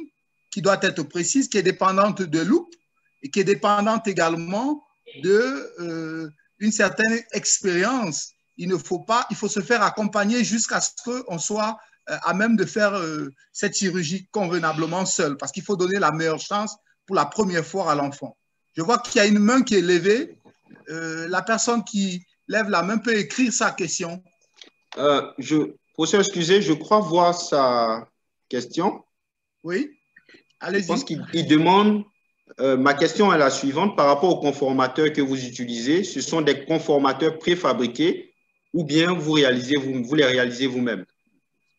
qui doit être précise, qui est dépendante de loupe et qui est dépendante également d'une certaine expérience. Il faut se faire accompagner jusqu'à ce qu'on soit à même de faire cette chirurgie convenablement seul, parce qu'il faut donner la meilleure chance pour la première fois à l'enfant. Je vois qu'il y a une main qui est levée. La personne qui lève la main peut écrire sa question. Professeur, excusez, je crois voir sa question. Oui, allez-y. Je pense qu'il demande, ma question est la suivante, par rapport aux conformateurs que vous utilisez, ce sont des conformateurs préfabriqués ou bien vous les réalisez vous-même?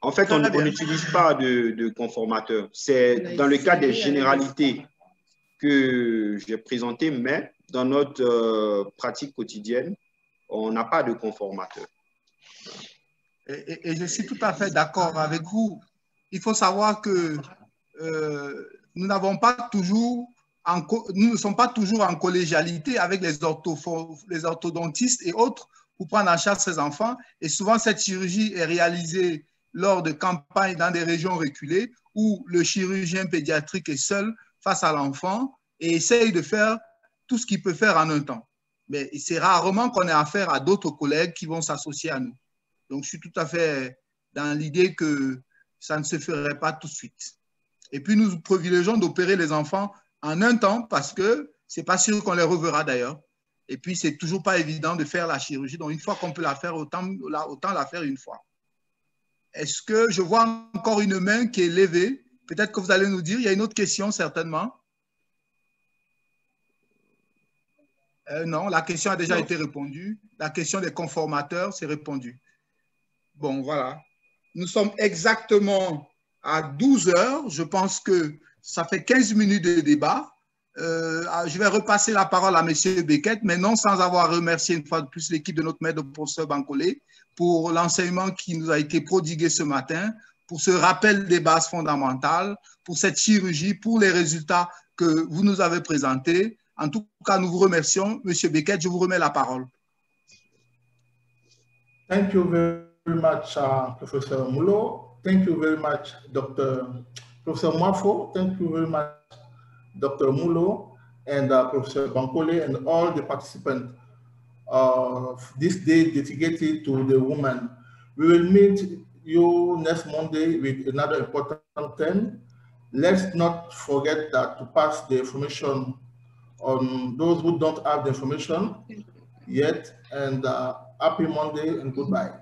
En fait, on n'utilise pas de conformateur. C'est dans le cas des généralités que j'ai présentées, mais dans notre pratique quotidienne, on n'a pas de conformateur. Et je suis tout à fait d'accord avec vous. Il faut savoir que nous ne sommes pas toujours en collégialité avec les orthodontistes et autres pour prendre en charge ces enfants. Et souvent, cette chirurgie est réalisée lors de campagnes dans des régions reculées où le chirurgien pédiatrique est seul face à l'enfant et essaye de faire tout ce qu'il peut faire en un temps. Mais c'est rarement qu'on ait affaire à d'autres collègues qui vont s'associer à nous. Donc, je suis tout à fait dans l'idée que ça ne se ferait pas tout de suite. Et puis, nous privilégions d'opérer les enfants en un temps parce que ce n'est pas sûr qu'on les reverra d'ailleurs. Et puis, ce n'est toujours pas évident de faire la chirurgie. Donc, une fois qu'on peut la faire, autant la faire une fois. Est-ce que je vois encore une main qui est levée? Peut-être que vous allez nous dire. Il y a une autre question, certainement. Non, la question a déjà été répondue. La question des conformateurs, c'est répondu. Bon, voilà. Nous sommes exactement à 12 heures. Je pense que ça fait 15 minutes de débat. Je vais repasser la parole à M. Beckett, mais non sans avoir remercié une fois de plus l'équipe de notre maître, le professeur Bancolé, pour l'enseignement qui nous a été prodigué ce matin, pour ce rappel des bases fondamentales, pour cette chirurgie, pour les résultats que vous nous avez présentés. En tout cas, nous vous remercions. M. Beckett, je vous remets la parole. Thank you very much, Professor Mulo. Thank you very much, Professor Mwafo. Thank you very much, Dr. Mulo and Professor Bankole and all the participants of this day dedicated to the woman. We will meet you next Monday with another important theme. Let's not forget that to pass the information on those who don't have the information yet. And happy Monday and goodbye.